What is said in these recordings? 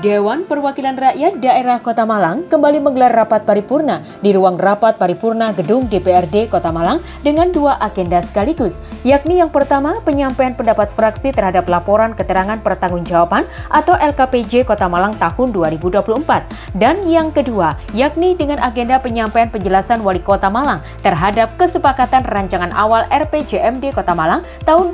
Dewan Perwakilan Rakyat Daerah Kota Malang kembali menggelar rapat paripurna di ruang rapat paripurna Gedung DPRD Kota Malang dengan dua agenda sekaligus, yakni yang pertama penyampaian pendapat fraksi terhadap laporan keterangan pertanggungjawaban atau LKPJ Kota Malang tahun 2024 dan yang kedua yakni dengan agenda penyampaian penjelasan Wali Kota Malang terhadap kesepakatan rancangan awal RPJMD Kota Malang tahun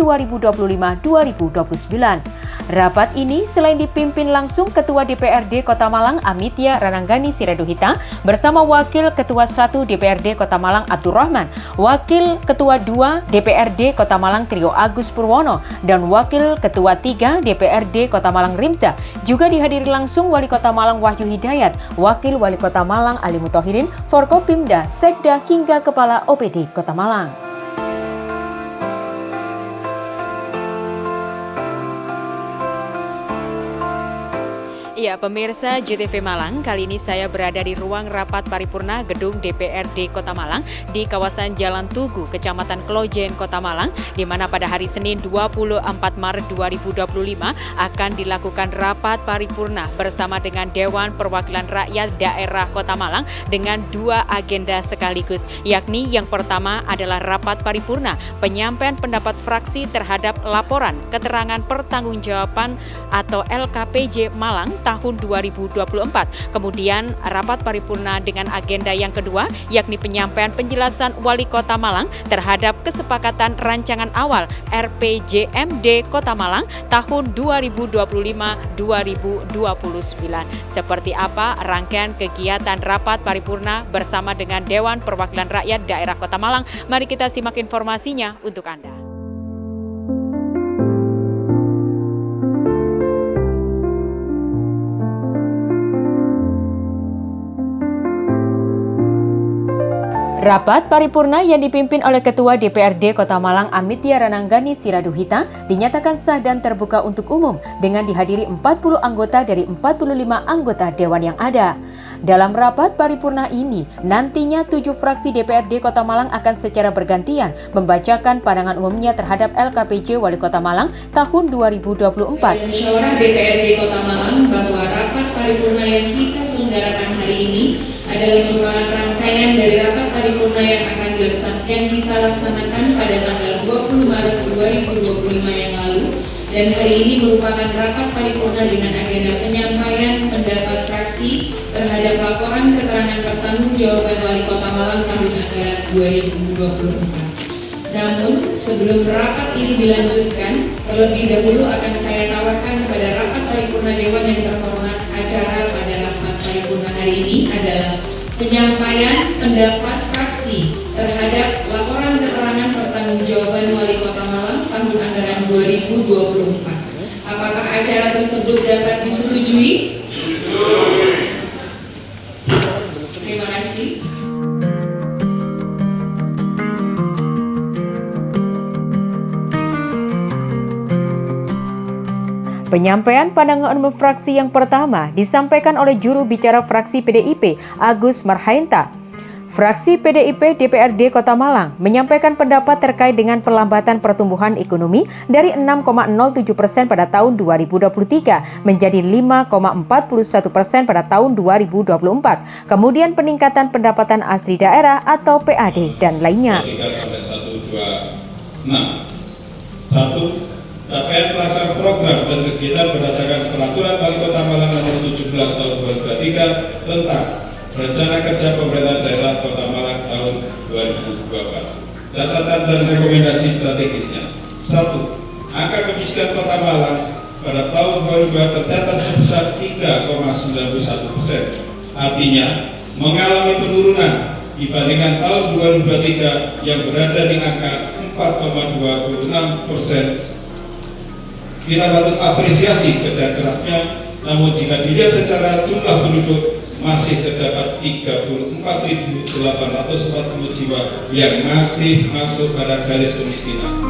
2025-2029. Rapat ini selain dipimpin langsung Ketua DPRD Kota Malang Amitya Rananggani Siraduhita bersama Wakil Ketua 1 DPRD Kota Malang Abdurrahman, Wakil Ketua 2 DPRD Kota Malang Trio Agus Purwono, dan Wakil Ketua 3 DPRD Kota Malang Rimza. Juga dihadiri langsung Wali Kota Malang Wahyu Hidayat, Wakil Wali Kota Malang Ali Mutohirin, Forkopimda, Sekda hingga Kepala OPD Kota Malang. Iya, pemirsa JTV Malang, kali ini saya berada di ruang rapat paripurna Gedung DPRD Kota Malang di kawasan Jalan Tugu, Kecamatan Klojen, Kota Malang, di mana pada hari Senin 24 Maret 2025 akan dilakukan rapat paripurna bersama dengan Dewan Perwakilan Rakyat Daerah Kota Malang dengan dua agenda sekaligus, yakni yang pertama adalah rapat paripurna penyampaian pendapat fraksi terhadap laporan keterangan pertanggungjawaban atau LKPJ Malang tahun 2024. Kemudian rapat paripurna dengan agenda yang kedua yakni penyampaian penjelasan Wali Kota Malang terhadap kesepakatan rancangan awal RPJMD Kota Malang tahun 2025-2029. Seperti apa rangkaian kegiatan rapat paripurna bersama dengan Dewan Perwakilan Rakyat Daerah Kota Malang? Mari kita simak informasinya untuk Anda. Rapat paripurna yang dipimpin oleh Ketua DPRD Kota Malang Amitya Rananggani Siraduhita dinyatakan sah dan terbuka untuk umum dengan dihadiri 40 anggota dari 45 anggota Dewan yang ada. Dalam rapat paripurna ini, nantinya 7 fraksi DPRD Kota Malang akan secara bergantian membacakan pandangan umumnya terhadap LKPJ Wali Kota Malang tahun 2024. Musyawarah DPRD Kota Malang bahwa rapat paripurna yang kita selenggarakan hari ini adalah merupakan rangkaian dari rapat paripurna yang akan kita laksanakan pada tanggal 20 Maret 2025 yang lalu, dan hari ini merupakan rapat paripurna dengan agenda penyampaian pendapat fraksi terhadap laporan keterangan pertanggungjawaban Wali Kota Malang tahun anggaran 2024. Namun, sebelum rapat ini dilanjutkan, terlebih dahulu akan saya tawarkan kepada rapat paripurna Dewan yang terhormat acara pada rapat paripurna hari ini adalah penyampaian pendapat fraksi terhadap laporan keterangan pertanggungjawaban Wali Kota Malang tahun anggaran 2024. Apakah acara tersebut dapat disetujui? Terima kasih. Penyampaian pandangan umum fraksi yang pertama disampaikan oleh juru bicara fraksi PDIP Agus Marhaenta. Fraksi PDIP DPRD Kota Malang menyampaikan pendapat terkait dengan perlambatan pertumbuhan ekonomi dari 6,07% pada tahun 2023 menjadi 5,41% pada tahun 2024. Kemudian peningkatan pendapatan asli daerah atau PAD dan lainnya. 3 sampai 126. 1. Capaian pelaksanaan program dan kegiatan berdasarkan Peraturan Wali Kota Malang Nomor 17 Tahun 2023 tentang Rencana Kerja Pemerintahan Daerah Kota Malang tahun 2024. Catatan dan rekomendasi strategisnya. 1. Angka kemiskinan Kota Malang pada tahun 2022 tercatat sebesar 3,91%. Artinya mengalami penurunan dibandingkan tahun 2023 yang berada di angka 4,26%. Kita patut apresiasi kerja kerasnya, namun jika dilihat secara jumlah penduduk masih terdapat 34.840 jiwa yang masih masuk pada garis kemiskinan.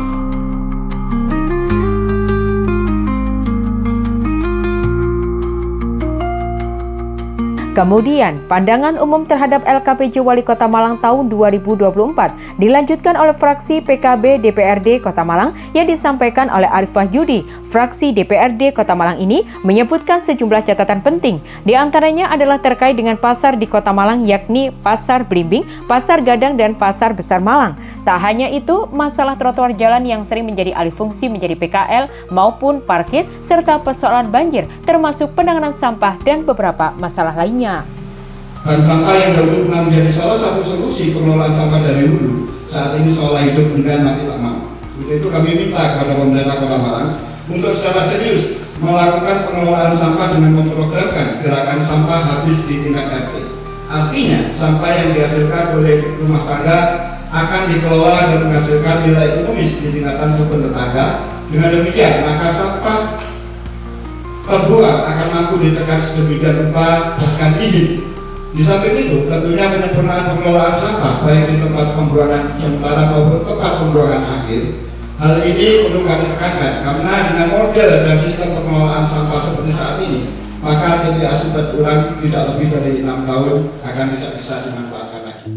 Kemudian, pandangan umum terhadap LKPJ Wali Kota Malang tahun 2024 dilanjutkan oleh fraksi PKB DPRD Kota Malang yang disampaikan oleh Arif Wahyudi. Fraksi DPRD Kota Malang ini menyebutkan sejumlah catatan penting. Di antaranya adalah terkait dengan pasar di Kota Malang, yakni Pasar Belimbing, Pasar Gadang, dan Pasar Besar Malang. Tak hanya itu, masalah trotoar jalan yang sering menjadi alih fungsi menjadi PKL maupun parkir, serta persoalan banjir, termasuk penanganan sampah dan beberapa masalah lainnya. Bank sampah yang berguna menjadi salah satu solusi pengelolaan sampah dari hulu saat ini seolah hidup dengan mati tak mau. Untuk itu kami minta kepada pemerintah Kota Malang untuk secara serius melakukan pengelolaan sampah dengan memprogramkan gerakan sampah habis di tingkat RT. Artinya, sampah yang dihasilkan oleh rumah tangga akan dikelola dan menghasilkan nilai ekonomis di tingkatan rukun tetangga. Dengan demikian, maka sampah terbuang akan mampu ditekan sedemikian rupa bahkan dingin. Di samping itu, tentunya penyempurnaan pengelolaan sampah baik di tempat pembuangan sementara maupun tempat pembuangan akhir. Hal ini perlu kami tekankan karena dengan model dan sistem pengelolaan sampah seperti saat ini, maka TPA sumber ulang tidak lebih dari 6 tahun akan tidak bisa dimanfaatkan lagi.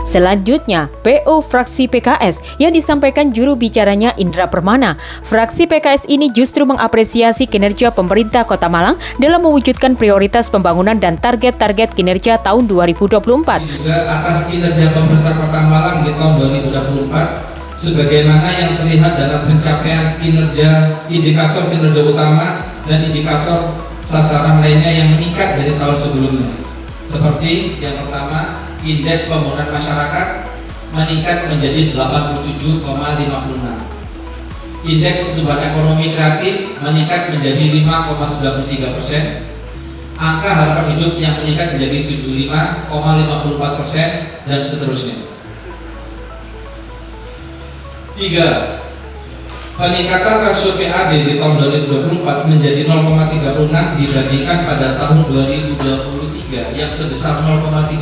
Selanjutnya, PO fraksi PKS yang disampaikan juru bicaranya Indra Permana. Fraksi PKS ini justru mengapresiasi kinerja pemerintah Kota Malang dalam mewujudkan prioritas pembangunan dan target-target kinerja tahun 2024. Juga atas kinerja pemerintah Kota Malang di tahun 2024, sebagaimana yang terlihat dalam pencapaian kinerja indikator kinerja utama dan indikator sasaran lainnya yang meningkat dari tahun sebelumnya. Seperti yang pertama, indeks pembangunan masyarakat meningkat menjadi 87,56. Indeks pertumbuhan ekonomi kreatif meningkat menjadi 5,93%. Angka harapan hidup yang meningkat menjadi 75,54% dan seterusnya. 3. Peningkatan rasio PAD di tahun 2024 menjadi 0,36 dibandingkan pada tahun 2023 yang sebesar 0,34%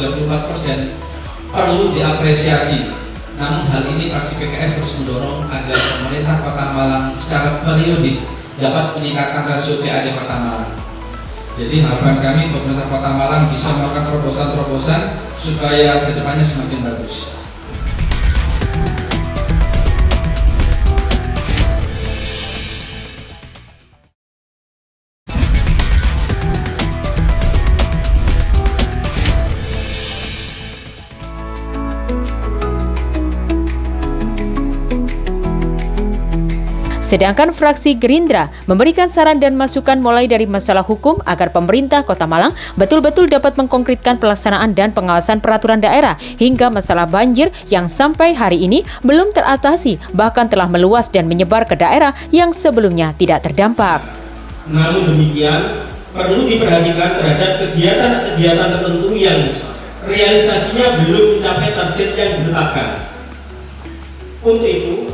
perlu diapresiasi. Namun hal ini fraksi PKS terus mendorong agar pemerintah Kota Malang secara periodik dapat meningkatkan rasio PAD Kota Malang. Jadi harapan kami pemerintah Kota Malang bisa melakukan terobosan-terobosan supaya kedepannya semakin bagus. Sedangkan fraksi Gerindra memberikan saran dan masukan mulai dari masalah hukum agar pemerintah Kota Malang betul-betul dapat mengkonkretkan pelaksanaan dan pengawasan peraturan daerah hingga masalah banjir yang sampai hari ini belum teratasi, bahkan telah meluas dan menyebar ke daerah yang sebelumnya tidak terdampak. Namun demikian, perlu diperhatikan terhadap kegiatan-kegiatan tertentu yang realisasinya belum mencapai target yang ditetapkan. Untuk itu,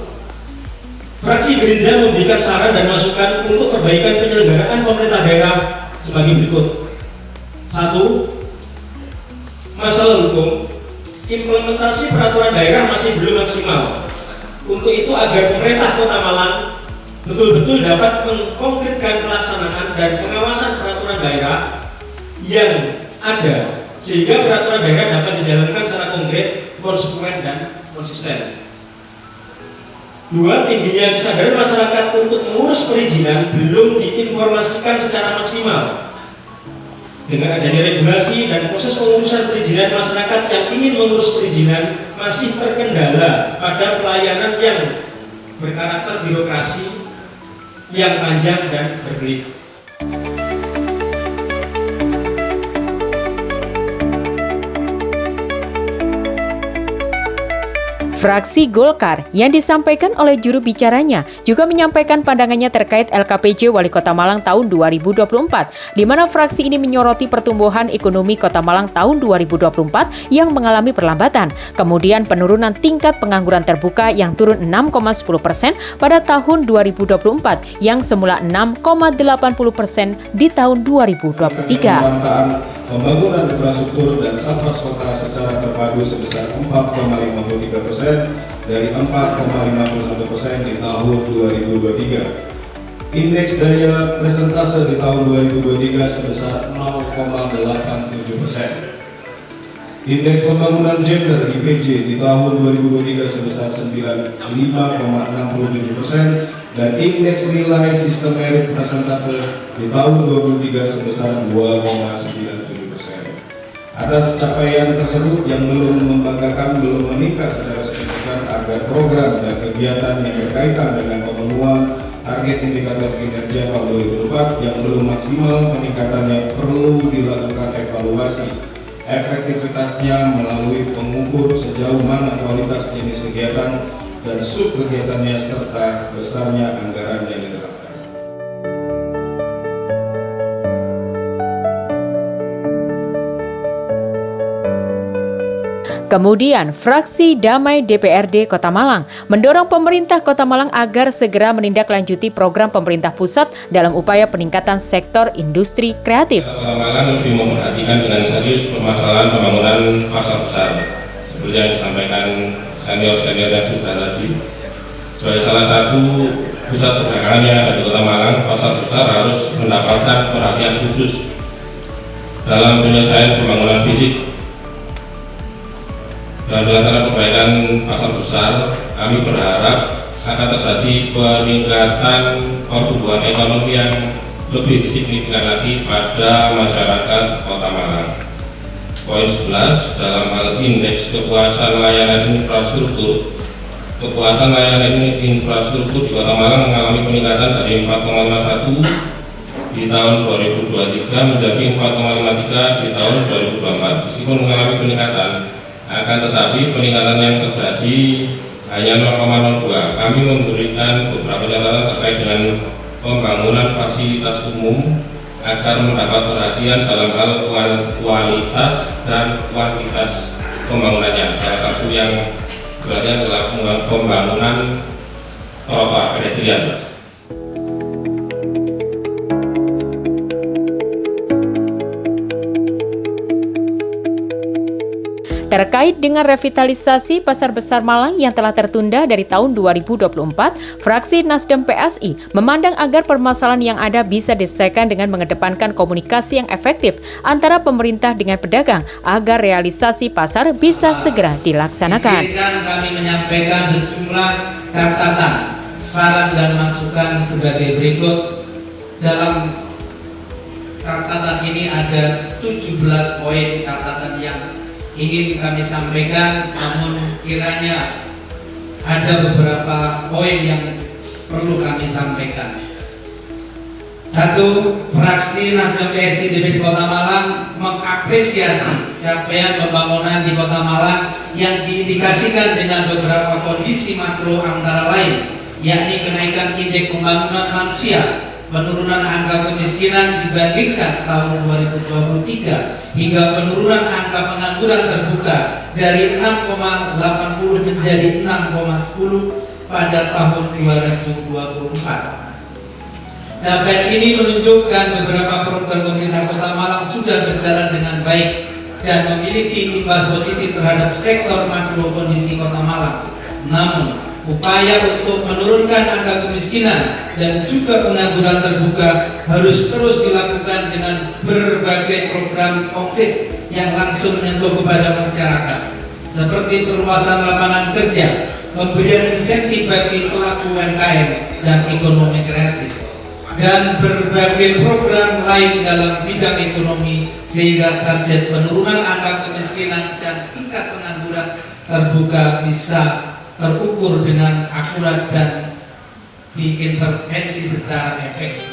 fraksi Gerindra memberikan saran dan masukan untuk perbaikan penyelenggaraan pemerintah daerah sebagai berikut. 1. Masalah hukum. Implementasi peraturan daerah masih belum maksimal. Untuk itu agar pemerintah Kota Malang betul-betul dapat mengkonkretkan pelaksanaan dan pengawasan peraturan daerah yang ada sehingga peraturan daerah dapat dijalankan secara konkret, konsekuen, dan konsisten. 2. Tingginya kesadaran masyarakat untuk mengurus perizinan belum diinformasikan secara maksimal. Dengan adanya regulasi dan proses pengurusan perizinan, masyarakat yang ingin mengurus perizinan masih terkendala pada pelayanan yang berkarakter birokrasi yang panjang dan berbelit. Fraksi Golkar yang disampaikan oleh juru bicaranya juga menyampaikan pandangannya terkait LKPJ Wali Kota Malang tahun 2024, di mana fraksi ini menyoroti pertumbuhan ekonomi Kota Malang tahun 2024 yang mengalami perlambatan, kemudian penurunan tingkat pengangguran terbuka yang turun 6,10% pada tahun 2024 yang semula 6,80% di tahun 2023. pembangunan infrastruktur dan satpas kota secara terpadu sebesar 4,53% dari 4,51% di tahun 2023. Indeks daya presentase di tahun 2023 sebesar 0,87%. Indeks pembangunan gender IPJ di tahun 2023 sebesar 95,67% dan indeks nilai sistem merit presentase di tahun 2023 sebesar 2,97%. Atas capaian tersebut yang belum membanggakan belum meningkat secara signifikan agar program dan kegiatan yang berkaitan dengan pemenuhan target indikator kinerja tahun 2024 yang belum maksimal peningkatannya perlu dilakukan evaluasi efektivitasnya melalui pengukur sejauh mana kualitas jenis kegiatan dan sub kegiatannya serta besarnya anggaran yang diterapkan. Kemudian, fraksi Damai DPRD Kota Malang mendorong pemerintah Kota Malang agar segera menindaklanjuti program pemerintah pusat dalam upaya peningkatan sektor industri kreatif. Kota Malang lebih memperhatikan dengan serius permasalahan pembangunan pasar besar, seperti yang disampaikan senior-senior dan saudara tadi. Sebagai salah satu pusat perdagangan yang ada di Kota Malang, pasar besar harus mendapatkan perhatian khusus dalam penyelesaian pembangunan fisik. Dalam pelaksanaan perbaikan pasar besar, kami berharap akan terjadi peningkatan pertumbuhan ekonomi yang lebih signifikan lagi pada masyarakat Kota Malang. Poin 11 dalam hal indeks kepuasan layanan infrastruktur. Kepuasan layanan infrastruktur di Kota Malang mengalami peningkatan dari 4,51 di tahun 2023 menjadi 4,53 di tahun 2024. Meskipun mengalami peningkatan, akan tetapi peningkatan yang terjadi hanya 0,02. Kami memberikan beberapa catatan terkait dengan pembangunan fasilitas umum agar mendapat perhatian dalam hal kualitas dan kuantitas pembangunannya. Salah satu yang berarti adalah pembangunan trotoar pedestrian. Terkait dengan revitalisasi Pasar Besar Malang yang telah tertunda dari tahun 2024, fraksi Nasdem PSI memandang agar permasalahan yang ada bisa diselesaikan dengan mengedepankan komunikasi yang efektif antara pemerintah dengan pedagang agar realisasi pasar bisa segera dilaksanakan. Izinkan kami menyampaikan sejumlah catatan, saran dan masukan sebagai berikut. Dalam catatan ini ada 17 poin catatan yang ingin kami sampaikan, namun kiranya ada beberapa poin yang perlu kami sampaikan. 1. Fraksi Nasdem PSI DPRD Kota Malang mengapresiasi capaian pembangunan di Kota Malang yang diindikasikan dengan beberapa kondisi makro antara lain, yakni kenaikan indeks pembangunan manusia, penurunan angka kemiskinan dibandingkan tahun 2023, hingga penurunan angka pengangguran terbuka dari 6,80 menjadi 6,10 pada tahun 2024. Capaian ini menunjukkan beberapa program pemerintah Kota Malang sudah berjalan dengan baik dan memiliki imbas positif terhadap sektor makro kondisi Kota Malang. Namun, upaya untuk menurunkan angka kemiskinan dan juga pengangguran terbuka harus terus dilakukan dengan berbagai program konkret yang langsung menyentuh kepada masyarakat, seperti perluasan lapangan kerja, pemberian insentif bagi pelaku UMKM dan ekonomi kreatif, dan berbagai program lain dalam bidang ekonomi sehingga target penurunan angka kemiskinan dan tingkat pengangguran terbuka bisa terukur dengan akurat dan diintervensi secara efektif.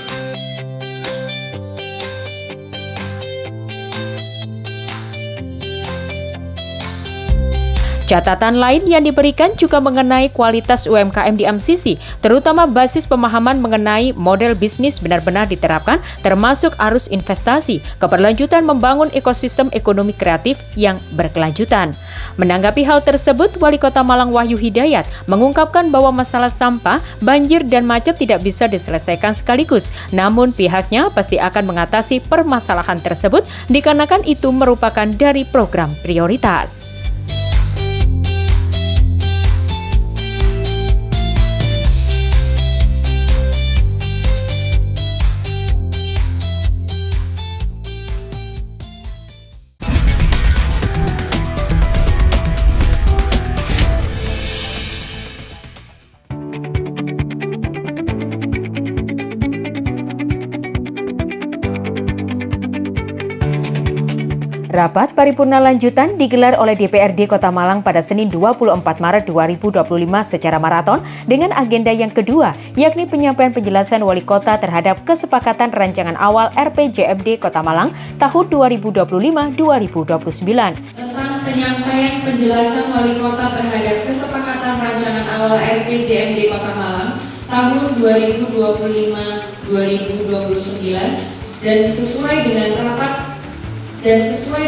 Catatan lain yang diberikan juga mengenai kualitas UMKM di MCC, terutama basis pemahaman mengenai model bisnis benar-benar diterapkan, termasuk arus investasi, keberlanjutan membangun ekosistem ekonomi kreatif yang berkelanjutan. Menanggapi hal tersebut, Wali Kota Malang Wahyu Hidayat mengungkapkan bahwa masalah sampah, banjir, dan macet tidak bisa diselesaikan sekaligus, namun pihaknya pasti akan mengatasi permasalahan tersebut dikarenakan itu merupakan dari program prioritas. Rapat paripurna lanjutan digelar oleh DPRD Kota Malang pada Senin 24 Maret 2025 secara maraton dengan agenda yang kedua, yakni penyampaian penjelasan Wali Kota terhadap kesepakatan rancangan awal RPJMD Kota Malang tahun 2025-2029. Tentang penyampaian penjelasan Wali Kota terhadap kesepakatan rancangan awal RPJMD Kota Malang tahun 2025-2029 dan sesuai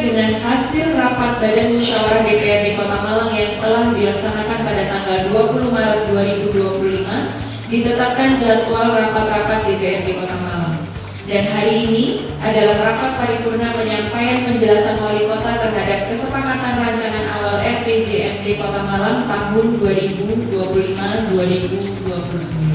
dengan hasil rapat Badan Musyawarah DPRD Kota Malang yang telah dilaksanakan pada tanggal 20 Maret 2025, ditetapkan jadwal rapat-rapat DPRD Kota Malang. Dan hari ini adalah rapat paripurna penyampaian penjelasan Wali Kota terhadap kesepakatan rancangan awal RPJMD Kota Malang tahun 2025-2029.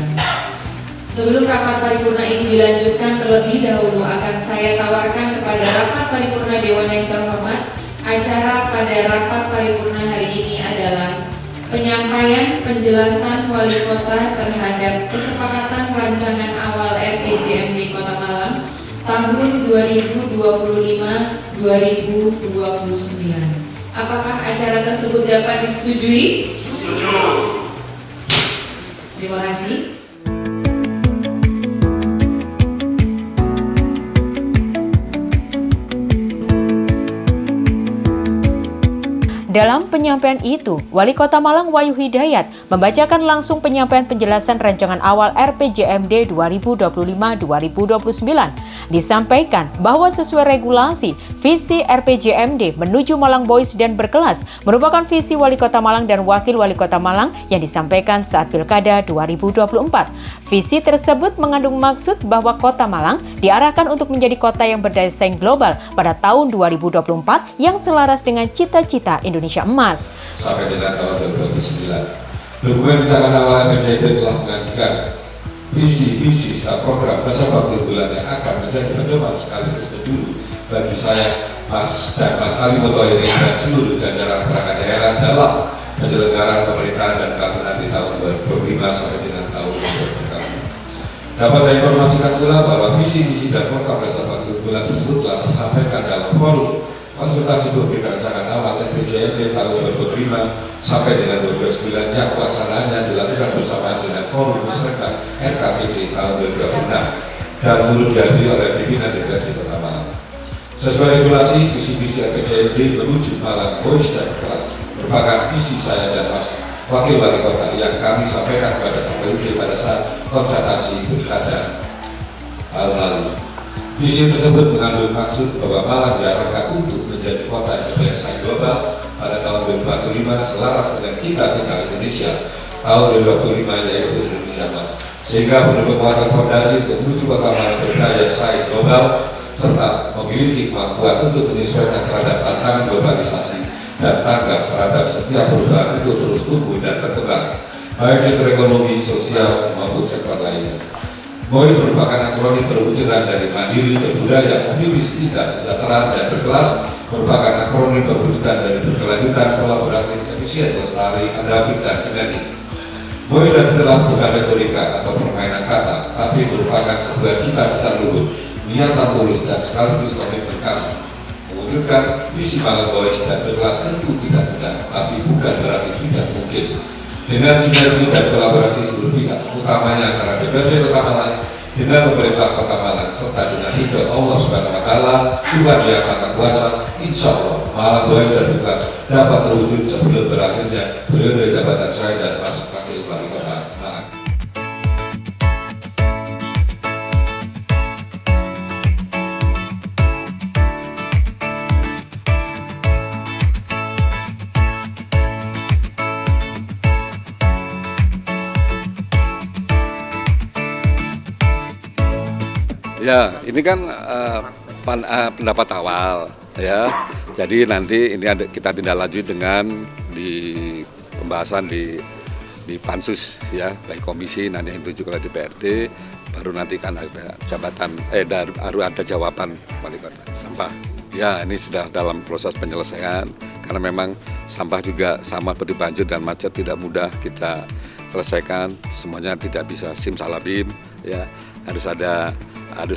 Sebelum rapat paripurna ini dilanjutkan, terlebih dahulu akan saya tawarkan kepada rapat paripurna Dewan yang terhormat, acara pada rapat paripurna hari ini adalah penyampaian penjelasan Wali Kota terhadap kesepakatan rancangan awal RPJMD Kota Malang tahun 2025-2029. Apakah acara tersebut dapat disetujui? Setuju. Terima kasih. Dalam penyampaian itu, Wali Kota Malang Wahyu Hidayat membacakan langsung penyampaian penjelasan rancangan awal RPJMD 2025-2029. Disampaikan bahwa sesuai regulasi, visi RPJMD menuju Malang Boys dan berkelas merupakan visi Wali Kota Malang dan Wakil Wali Kota Malang yang disampaikan saat Pilkada 2024. Visi tersebut mengandung maksud bahwa Kota Malang diarahkan untuk menjadi kota yang berdaya saing global pada tahun 2024 yang selaras dengan cita-cita Indonesia Emas. Sampai dengan tahun 2029. Dokumen rancangan awal RPJMD telah mengajukan visi serta program bersama keunggulan yang akan menjadi pedoman sekaligus peduli bagi saya, Mas Ali Motohiri dan seluruh jajaran perangkat daerah dalam penyelenggaraan pemerintahan dan bangunan di tahun 2025 sampai dengan tahun 2030. Dapat saya informasikan pula bahwa visi-misi dan program bersama keunggulan tersebut telah tersampaikan dalam forum konsultasi publik rancangan awal RPJMD tahun 2025 sampai dengan 2029 yang pelaksanaannya dilakukan bersamaan dengan forum musyawarah RKPD tahun 2026 dan menurut dihadiri oleh pimpinan DPRD Kota Malang. Sesuai regulasi, visi-visi RPJMD menuju Malang Boys dan Kelas merupakan visi saya dan Mas Wakil Wali Kota yang kami sampaikan kepada KPUD pada saat konsultasi pilkada tahun lalu. Visi tersebut mengandung maksud bahwa Malang diarahkan untuk menjadi kota yang berdaya saing global pada tahun 2045 selaras dengan cita-cita Indonesia tahun 2025 yaitu Indonesia Emas, sehingga perlu penguatan fondasi untuk menuju kota Malang berdaya saing global serta memiliki kemampuan untuk menyesuaikan terhadap tantangan globalisasi dan tanggap terhadap setiap perubahan untuk terus tumbuh dan berkembang, baik sektor ekonomi, sosial maupun sektor lainnya. Boys merupakan akronim perwujudan dari mandiri, berbudaya, optimis, indah, sejahtera, dan berkelas, merupakan akronim perwujudan dari berkelanjutan, kolaboratif, efisien, lestari, adaptif, dan sinergis. Boys dan berkelas bukan retorika atau permainan kata, tapi merupakan sebuah cita-cita luhur, niatan tulus, dan sekaligus komitmen kami. Mewujudkan visi Malang Boys dan berkelas tentu tidak mudah, tapi bukan berarti tidak mungkin. Dengan sinergi dan kolaborasi seluruh pihak, utamanya antara DPRD Kota Malang dengan pemerintah Kota Malang serta dengan ridho Allah Subhanahu wa Ta'ala, Tuhan Yang Maha Kuasa, insya Allah Malang Boys dan berkelas dapat terwujud sebelum berakhirnya periode jabatan saya dan Mas Wakil Wali Kota Malang. Ya, ini kan pendapat awal ya. Jadi nanti ini kita tindak lanjut dengan di pembahasan di pansus ya, baik komisi nanti yang ditunjuk oleh DPRD, baru nanti kan ada jabatan baru ada jawaban wali kota sampah. Ya, ini sudah dalam proses penyelesaian karena memang sampah juga sama berbanjir dan macet tidak mudah kita selesaikan, semuanya tidak bisa simsalabim ya, harus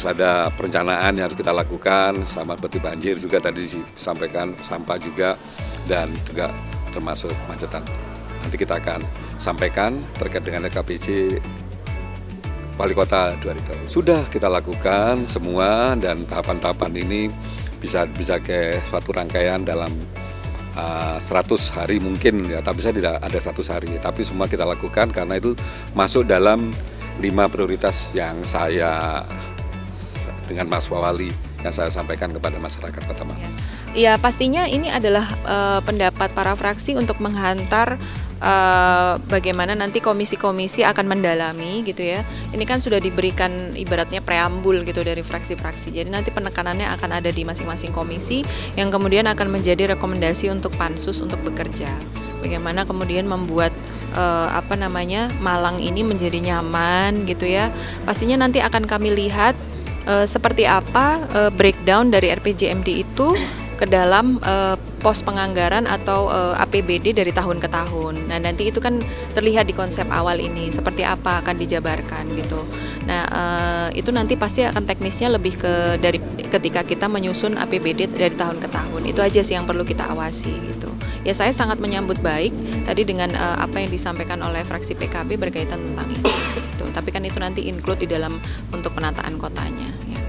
ada perencanaan yang harus kita lakukan, sama seperti banjir juga tadi disampaikan, sampah juga, dan juga termasuk macetan. Nanti kita akan sampaikan terkait dengan LKPJ Wali Kota 2020. Sudah kita lakukan semua dan tahapan-tahapan ini bisa ke suatu rangkaian dalam 100 hari mungkin ya, tapi saya tidak ada 100 hari, tapi semua kita lakukan karena itu masuk dalam 5 prioritas yang saya dengan Mas Wali yang saya sampaikan kepada masyarakat Kota Malang. Ya, pastinya ini adalah pendapat para fraksi untuk menghantar bagaimana nanti komisi-komisi akan mendalami gitu ya. Ini kan sudah diberikan ibaratnya preambul gitu dari fraksi-fraksi. Jadi nanti penekanannya akan ada di masing-masing komisi yang kemudian akan menjadi rekomendasi untuk pansus untuk bekerja. Bagaimana kemudian membuat Malang ini menjadi nyaman gitu ya. Pastinya nanti akan kami lihat seperti apa breakdown dari RPJMD itu ke dalam pos penganggaran atau APBD dari tahun ke tahun. Nah, nanti itu kan terlihat di konsep awal ini seperti apa akan dijabarkan gitu. Nah, itu nanti pasti akan teknisnya lebih ke dari ketika kita menyusun APBD dari tahun ke tahun. Itu aja sih yang perlu kita awasi gitu. Ya, saya sangat menyambut baik tadi dengan apa yang disampaikan oleh fraksi PKB berkaitan tentang itu. Gitu. Tapi kan itu nanti include di dalam untuk penataan kotanya. Ya.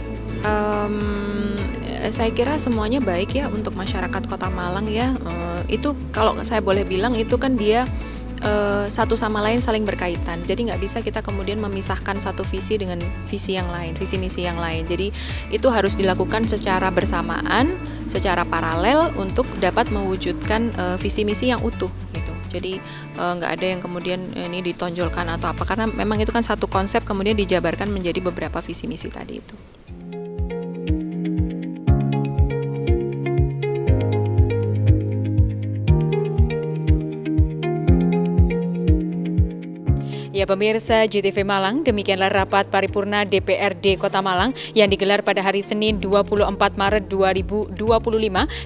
Saya kira semuanya baik ya untuk masyarakat Kota Malang ya. Itu kalau saya boleh bilang itu kan dia satu sama lain saling berkaitan. Jadi nggak bisa kita kemudian memisahkan satu visi dengan visi yang lain, visi misi yang lain. Jadi itu harus dilakukan secara bersamaan, secara paralel untuk dapat mewujudkan visi misi yang utuh gitu. Jadi nggak ada yang kemudian ini ditonjolkan atau apa, karena memang itu kan satu konsep kemudian dijabarkan menjadi beberapa visi misi tadi itu. Ya pemirsa JTV Malang, demikianlah rapat paripurna DPRD Kota Malang yang digelar pada hari Senin 24 Maret 2025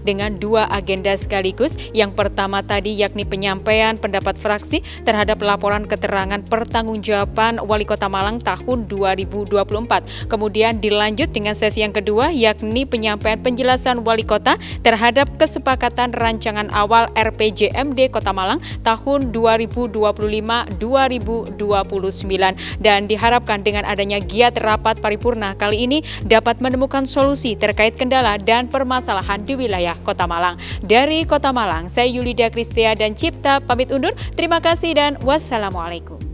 dengan 2 agenda sekaligus. Yang pertama tadi yakni penyampaian pendapat fraksi terhadap laporan keterangan pertanggungjawaban Wali Kota Malang tahun 2024. Kemudian dilanjut dengan sesi yang kedua yakni penyampaian penjelasan Wali Kota terhadap kesepakatan rancangan awal RPJMD Kota Malang tahun 2025-2029 dan diharapkan dengan adanya giat rapat paripurna kali ini dapat menemukan solusi terkait kendala dan permasalahan di wilayah Kota Malang. Dari Kota Malang, saya Yulida Kristia dan Cipta pamit undur. Terima kasih dan wassalamualaikum.